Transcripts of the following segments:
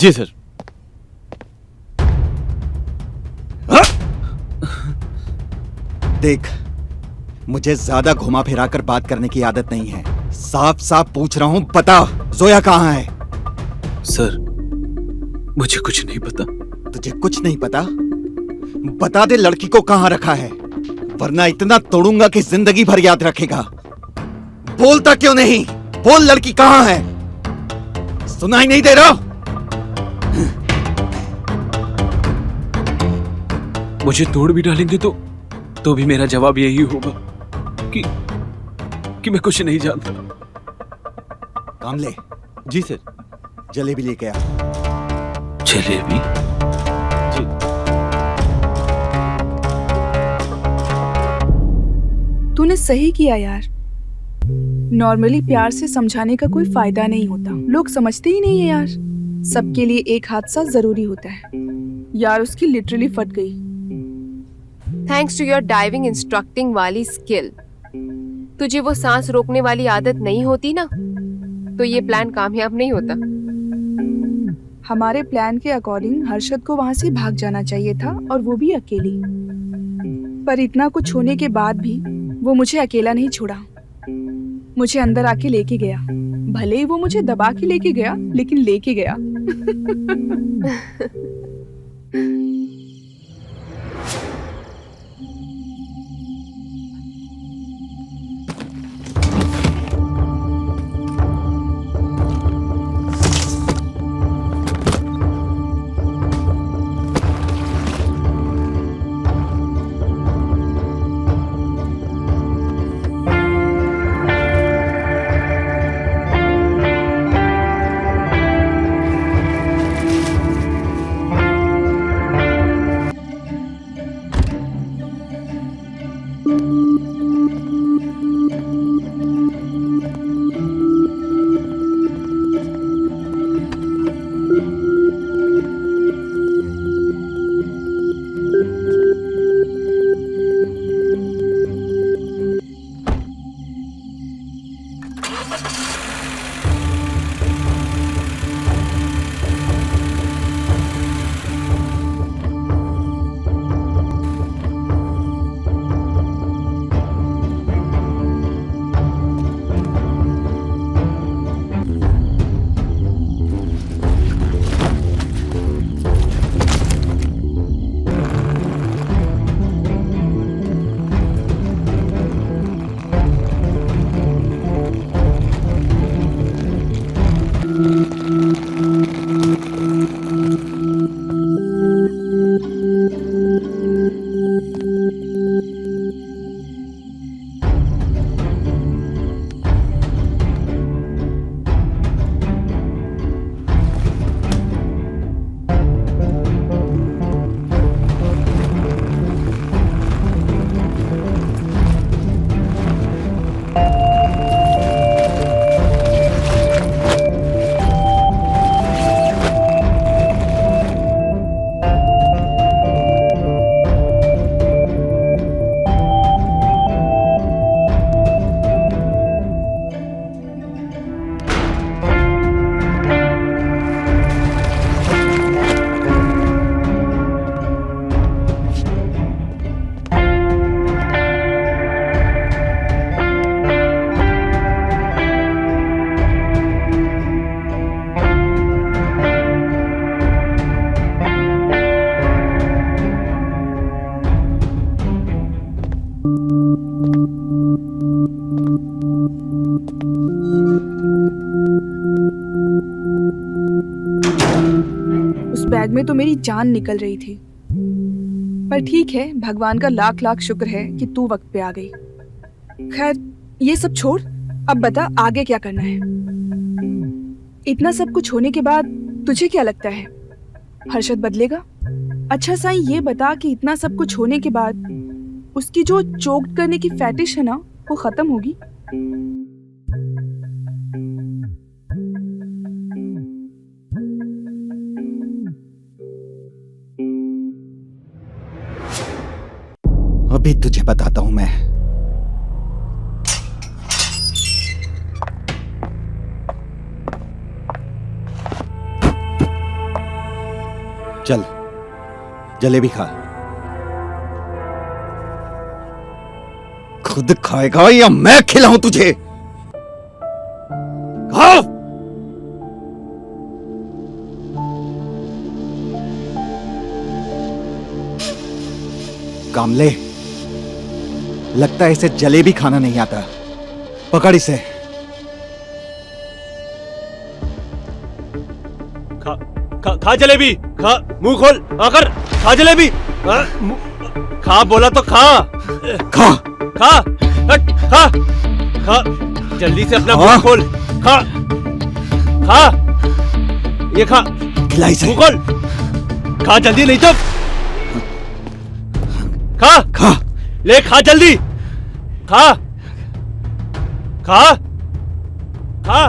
जी sir. देख, मुझे ज्यादा घुमा फिरा कर बात करने की आदत नहीं है। साफ साफ पूछ रहा हूं, बता जोया कहाँ है? सर, मुझे कुछ नहीं पता। तुझे कुछ नहीं पता? बता दे लड़की को कहाँ रखा है, वरना इतना तोड़ूंगा कि जिंदगी भर याद रखेगा। बोलता क्यों नहीं? बोल, लड़की कहाँ है? सुनाई नहीं दे रहा? मुझे तोड़ भी डालेंगे तो भी मेरा जवाब यही होगा कि मैं कुछ नहीं जानता। कामले, जी सर। जलेबी लेके आ। जलेबी? जी। तूने सही किया यार। नॉर्मली प्यार से समझाने का कोई फायदा नहीं होता, लोग समझते ही नहीं है यार। सबके लिए एक हादसा जरूरी होता है। यार उसकी लिटरली फट गई। Thanks to your diving instructing वाली स्किल। तुझे वो सांस रोकने वाली आदत नहीं होती ना, तो ये प्लान कामयाब नहीं होता। हमारे प्लान के अकॉर्डिंग हर्षद को वहां से भाग जाना चाहिए था, और वो भी अकेली। पर इतना कुछ होने के बाद भी वो मुझे अकेला नहीं छोड़ा, मुझे अंदर आके लेके गया। भले ही वो मुझे दबा के लेके गया, लेकिन लेके गया। उस बैग में तो मेरी जान निकल रही थी। पर ठीक है, भगवान का लाख लाख शुक्र है कि तू वक्त पे आ गई। खैर ये सब छोड़, अब बता आगे क्या करना है। इतना सब कुछ होने के बाद तुझे क्या लगता है, हर्षद बदलेगा? अच्छा साईं, ये बता कि इतना सब कुछ होने के बाद उसकी जो चोक्ड करने की फैटिश है ना, वो खत्म होगी? अभी तुझे बताता हूं मैं। चल जलेबी खा। खुद खाएगा या मैं खिलाऊं तुझे? खाओ। कामले, लगता है इसे जलेबी खाना नहीं आता। पकड़ इसे। खा जलेबी, खा, मुंह खोल आकर खा जलेबी। खा बोला तो खा। खा खा खा खा, जल्दी से अपना मुंह खोल। खा खा, ये खा, खिला इसे। मुंह खोल, खा जल्दी, नहीं तो खा खा ले, खा जल्दी, खा खा खा।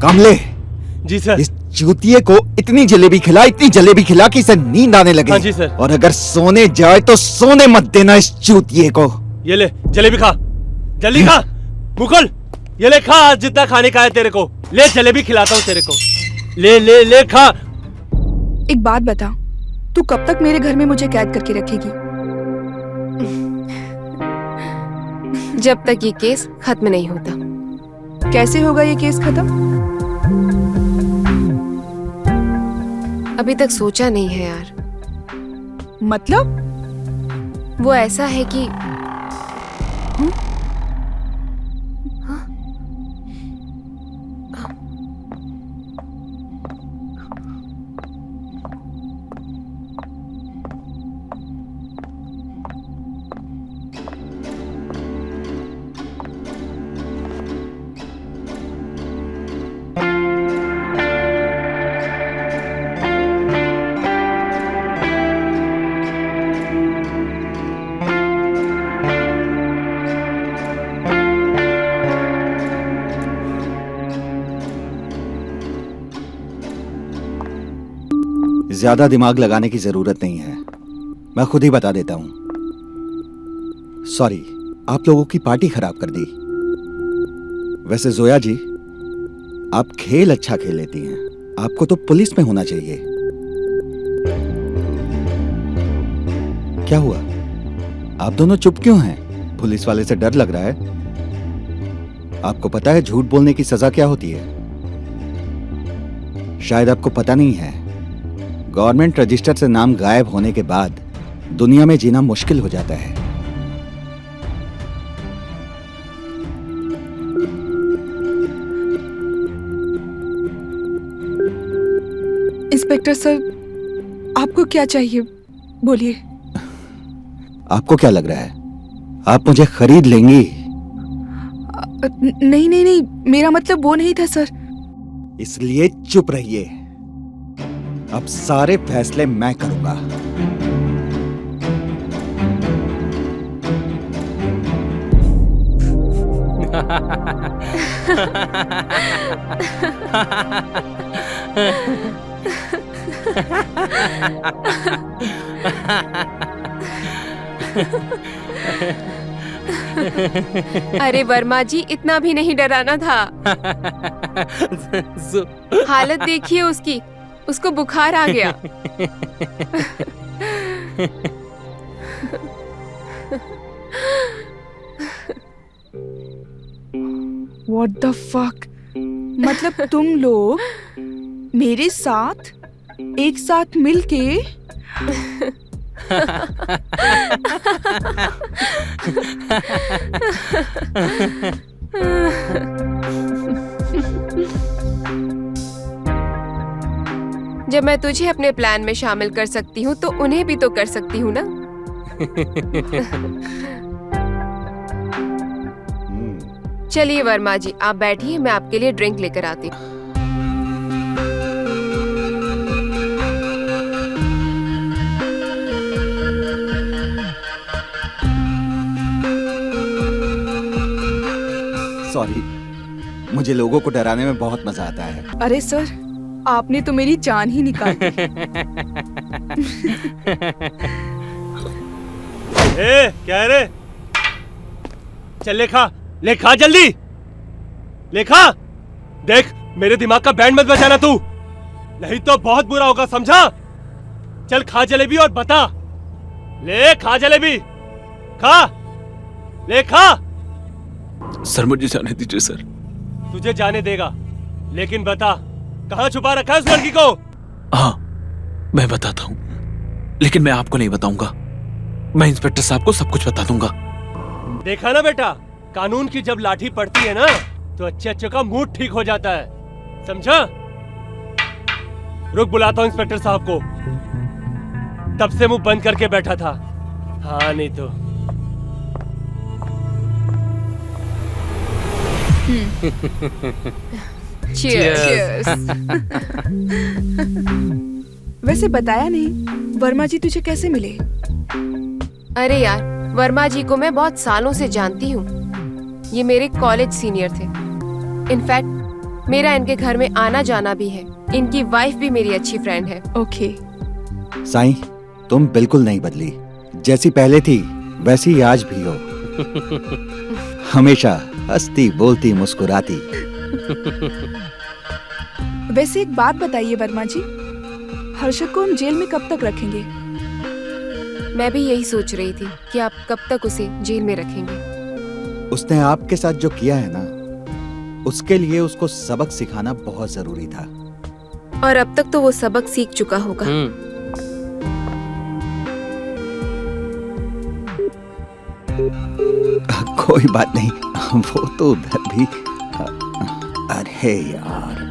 कामले, जी सर। इस चूतिए को इतनी जलेबी खिला कि इसे नींद आने लगे। हाँ जी सर। और अगर सोने जाए तो सोने मत देना इस चूतिए को। ये ले जलेबी खा, जल्दी खा, मुंह खोल, ये ले खा, आज जितना खाने का है तेरे को, ले जलेबी खिलाता हूँ तेरे को, ले ले ले खा। एक बात बता, तू कब तक मेरे घर में मुझे कैद करके रखेगी? जब तक ये केस खत्म नहीं होता। कैसे होगा ये केस खत्म? अभी तक सोचा नहीं है यार। मतलब? वो ऐसा है कि ज्यादा दिमाग लगाने की जरूरत नहीं है, मैं खुद ही बता देता हूं। सॉरी, आप लोगों की पार्टी खराब कर दी। वैसे जोया जी, आप खेल अच्छा खेल लेती हैं, आपको तो पुलिस में होना चाहिए। क्या हुआ, आप दोनों चुप क्यों हैं? पुलिस वाले से डर लग रहा है? आपको पता है झूठ बोलने की सजा क्या होती है? शायद आपको पता नहीं है, गवर्नमेंट रजिस्टर से नाम गायब होने के बाद दुनिया में जीना मुश्किल हो जाता है। इंस्पेक्टर सर, आपको क्या चाहिए? बोलिए। आपको क्या लग रहा है, आप मुझे खरीद लेंगी? नहीं नहीं नहीं, मेरा मतलब वो नहीं था सर। इसलिए चुप रहिए, अब सारे फैसले मैं करूंगा। अरे वर्मा जी, इतना भी नहीं डराना था। हालत देखिए उसकी, उसको बुखार आ गया। What the fuck? मतलब तुम लोग मेरे साथ एक साथ मिलके जब मैं तुझे अपने प्लान में शामिल कर सकती हूँ तो उन्हें भी तो कर सकती हूँ ना। चलिए वर्मा जी, आप बैठिए, मैं आपके लिए ड्रिंक लेकर आती हूँ। सॉरी, मुझे लोगों को डराने में बहुत मजा आता है। अरे सर, आपने तो मेरी जान ही निकाल दी। ए, क्या है रे? चल ले खा जल्दी, ले खा। देख, मेरे दिमाग का बैंड मत बजाना तू, नहीं तो बहुत बुरा होगा, समझा? चल खा जलेबी और बता। ले खा जलेबी, खा, ले खा। सर मुझे जाने दीजिए सर। तुझे जाने देगा, लेकिन बता कहाँ छुपा रखा है उस लड़की को? हाँ मैं बताता हूँ, लेकिन मैं आपको नहीं बताऊंगा। मैं इंस्पेक्टर साहब को सब कुछ बता दूंगा। देखा ना बेटा, कानून की जब लाठी पड़ती है ना तो अच्छे अच्छे का मूड ठीक हो जाता है, समझा? रुक, बुलाता हूँ इंस्पेक्टर साहब को। तब से मुंह बंद करके बैठा था। हाँ नहीं तो। Cheers. वैसे बताया नहीं, वर्मा जी तुझे कैसे मिले? अरे यार, वर्मा जी को मैं बहुत सालों से जानती हूँ। ये मेरे कॉलेज सीनियर थे। इनफैक्ट मेरा इनके घर में आना जाना भी है। इनकी वाइफ भी मेरी अच्छी फ्रेंड है। ओके। साईं, तुम बिल्कुल नहीं बदली। जैसी पहले थी वैसी आज भी हो। हमेशा हंसती बोलती मुस्कुराती। वैसे एक बात बताइए वर्मा जी, हर्षद को हम जेल में कब तक रखेंगे? मैं भी यही सोच रही थी कि आप कब तक उसे जेल में रखेंगे। उसने आपके साथ जो किया है ना, उसके लिए उसको सबक सिखाना बहुत जरूरी था। और अब तक तो वो सबक सीख चुका होगा। कोई बात नहीं, वो तो उधर भी। अरे यार।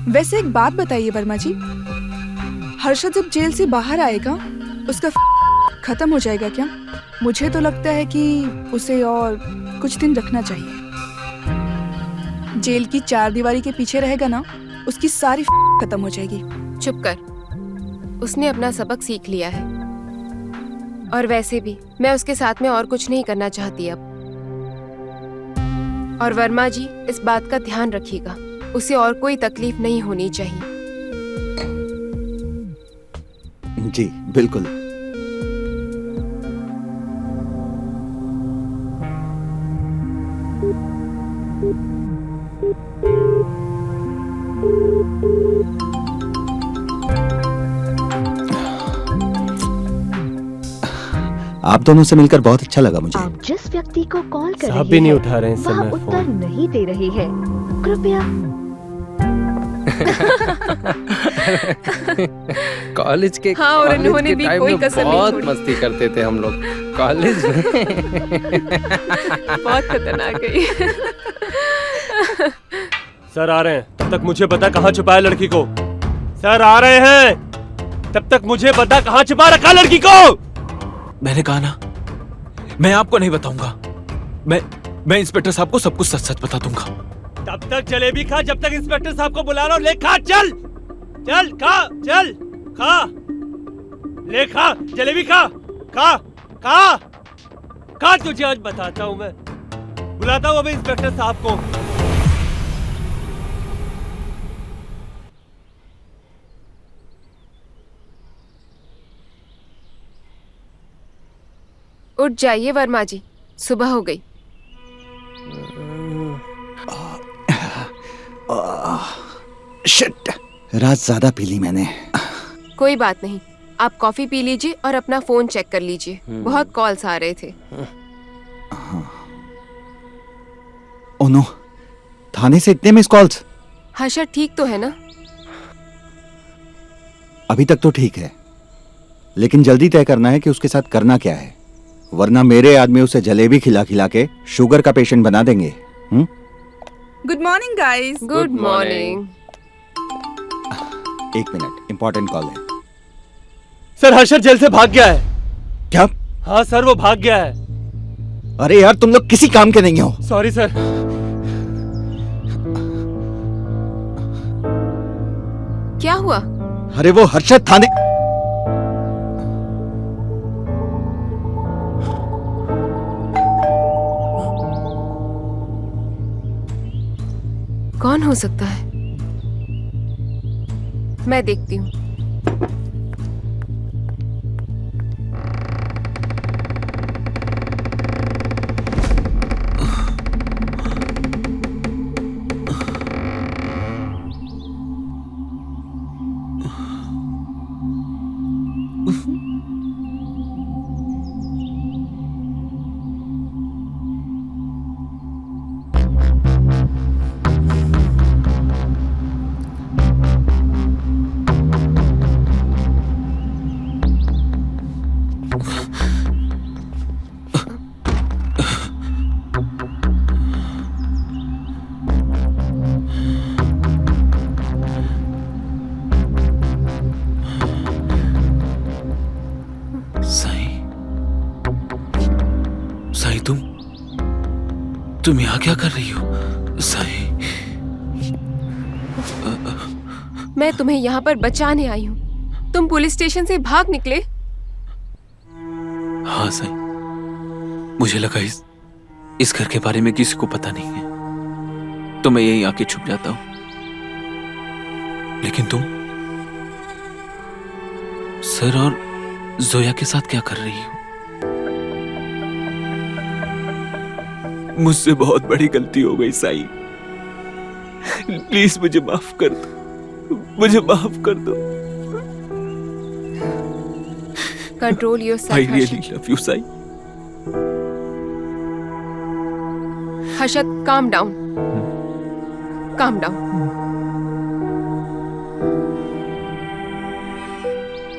वैसे एक बात बताइए वर्मा जी, हर्षद जब जेल से बाहर आएगा उसका खत्म हो जाएगा क्या? मुझे तो लगता है कि उसे और कुछ दिन रखना चाहिए। जेल की चार दीवारी के पीछे रहेगा ना, उसकी सारी खत्म हो जाएगी। चुप कर, उसने अपना सबक सीख लिया है। और वैसे भी मैं उसके साथ में और कुछ नहीं करना चाहती अब। और वर्मा जी इस बात का ध्यान रखिएगा, उसे और कोई तकलीफ नहीं होनी चाहिए। जी बिल्कुल। आप दोनों से मिलकर बहुत अच्छा लगा मुझे। आप जिस व्यक्ति को कॉल कर साहब रहे भी नहीं हैं, उठा रहे हैं इस वह समय उत्तर फोन। नहीं दे रहे हैं। कृपया। कॉलेज के हाँ, और कॉलेज इन्होंने के भी टाइम कोई में कसर नहीं बहुत छोड़ी। मस्ती करते थे हम लोग कॉलेज में। बहुत खतरनाक है ये। सर आ रहे हैं, तब तक मुझे बता कहाँ छुपाया लड़की को। सर आ रहे हैं, तब तक मुझे बता कहाँ छुपा रखा लड़की को। मैंने कहा ना, मैं आपको नहीं बताऊंगा। मैं इंस्पेक्टर साहब को सब कुछ सच सच बता दूंगा। तब तक जलेबी खा जब तक इंस्पेक्टर साहब को बुला रहा हूं। ले खा, चल चल खा, चल खा, ले खा जलेबी खा, खा खा खा। तुझे आज बताता हूं मैं। बुलाता हूं अभी इंस्पेक्टर साहब को। उठ जाइए वर्मा जी, सुबह हो गई। शिट, रात ज्यादा पी ली मैंने। कोई बात नहीं, आप कॉफी पी लीजिए और अपना फोन चेक कर लीजिए। बहुत कॉल्स आ रहे थे। ओ नो, थाने से इतने मिस कॉल्स। हर्षद ठीक तो है ना? अभी तक तो ठीक है, लेकिन जल्दी तय करना है कि उसके साथ करना क्या है, वरना मेरे आदमी उसे जलेबी खिला खिला के शुगर का पेशेंट बना देंगे। Good morning guys. Good morning. एक मिनट, इंपॉर्टेंट कॉल है। सर हर्षद जेल से भाग गया है। क्या? हाँ सर, वो भाग गया है। अरे यार, तुम लोग किसी काम के नहीं हो। Sorry sir. क्या हुआ? अरे वो हर्षद थाने। कौन हो सकता है? मैं देखती हूँ। तुम यहाँ क्या कर रही हो साई? मैं तुम्हें यहाँ पर बचाने आई हूँ। तुम पुलिस स्टेशन से भाग निकले। हाँ साई, मुझे लगा इस घर के बारे में किसी को पता नहीं है, तो मैं यहीं आके छुप जाता हूं। लेकिन तुम सर और जोया के साथ क्या कर रही हो? मुझसे बहुत बड़ी गलती हो गई साई, प्लीज मुझे माफ कर दो, मुझे माफ कर दो। Control your I really love you Sai. Harshad, calm down, calm down.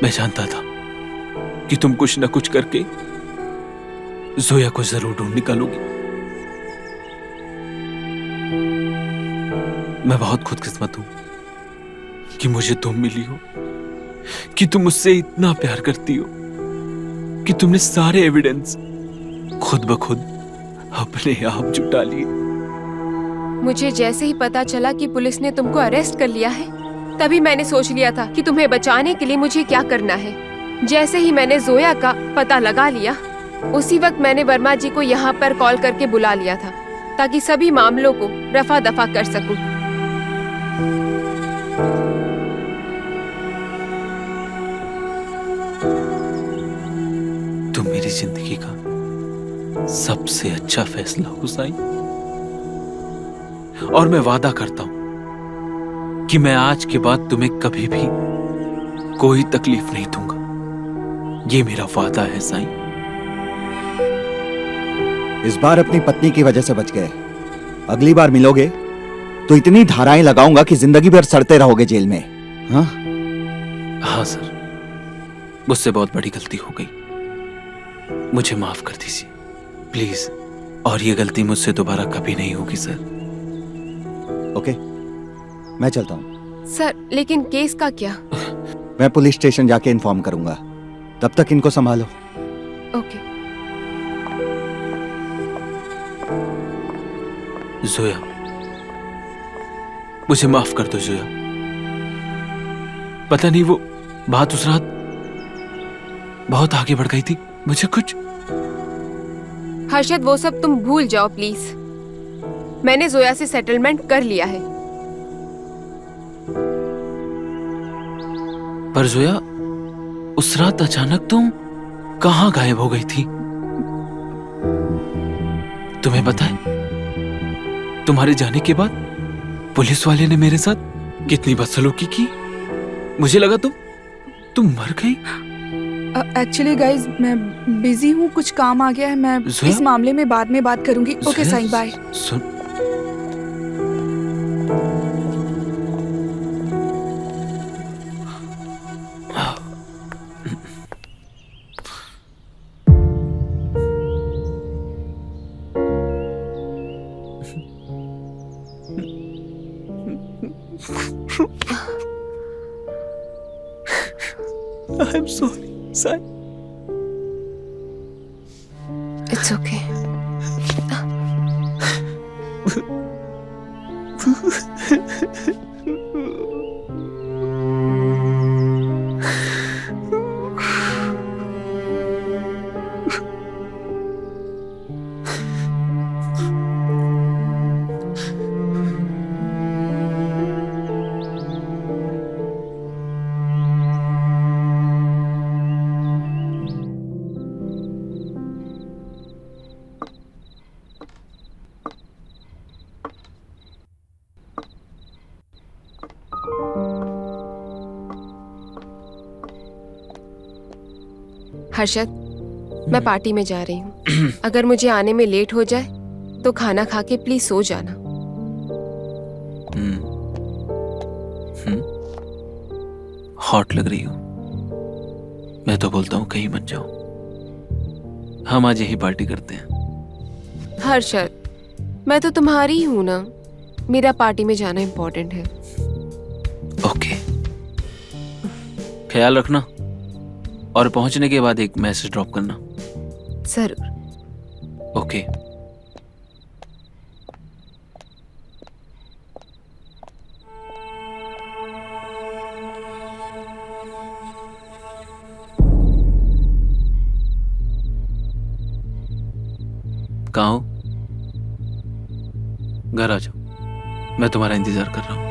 मैं जानता था कि तुम कुछ न कुछ करके जोया को जरूर ढूंढ निकालोगी। मैं बहुत खुदकिस्मत हूं कि मुझे तुम मिली हो, कि तुम मुझसे इतना प्यार करती हो कि तुमने सारे एविडेंस खुद ब खुद अपने आप जुटा लिए। मुझे जैसे ही पता चला कि पुलिस ने तुमको अरेस्ट कर लिया है, तभी मैंने सोच लिया था कि तुम्हें बचाने के लिए मुझे क्या करना है। जैसे ही मैंने जोया का पता लगा लिया, उसी वक्त मैंने वर्मा जी को यहाँ पर कॉल करके बुला लिया था, ताकि सभी मामलों को रफा दफा कर सकूं। तुम मेरी जिंदगी का सबसे अच्छा फैसला हो साई, और मैं वादा करता हूं कि मैं आज के बाद तुम्हें कभी भी कोई तकलीफ नहीं दूंगा। ये मेरा वादा है साई। इस बार अपनी पत्नी की वजह से बच गए, अगली बार मिलोगे तो इतनी धाराएं लगाऊंगा कि जिंदगी भर सड़ते रहोगे जेल में। हाँ हाँ सर, मुझसे बहुत बड़ी गलती हो गई, मुझे माफ कर दीजिए प्लीज, और ये गलती मुझसे दोबारा कभी नहीं होगी सर। ओके, मैं चलता हूँ। सर, लेकिन केस का क्या? मैं पुलिस स्टेशन जाके इन्फॉर्म करूंगा, तब तक इनको संभालो। ओके। जोया, मुझे माफ कर दो जोया। पता नहीं वो बात उस रात बहुत आगे बढ़ गई थी, मुझे कुछ। हर्षद, वो सब तुम भूल जाओ प्लीज। मैंने जोया से सेटलमेंट कर लिया है। पर जोया, उस रात अचानक तुम कहां गायब हो गई थी? तुम्हें पता है, तुम्हारे जाने के बाद पुलिस वाले ने मेरे साथ कितनी बदसलूकी की। मुझे लगा तुम मर गई। एक्चुअली गाइज, मैं बिजी हूँ, कुछ काम आ गया है। मैं जोया? इस मामले में बाद में बात करूंगी। Okay Zoya, Sai, bye. सुन, I'm sorry, Sai. It's okay. Harshad, मैं पार्टी में जा रही हूँ। अगर मुझे आने में लेट हो जाए तो खाना खा के प्लीज सो जाना। हॉट लग रही हो। मैं तो बोलता हूँ कहीं मत जाओ, हम आज यही पार्टी करते हैं। हर्षद, मैं तो तुम्हारी हूँ ना, मेरा पार्टी में जाना इम्पोर्टेंट है। ओके, ख्याल रखना, और पहुंचने के बाद एक मैसेज ड्रॉप करना। जरूर। ओके। कहाँ हो? घर आ जाओ, मैं तुम्हारा इंतजार कर रहा हूँ।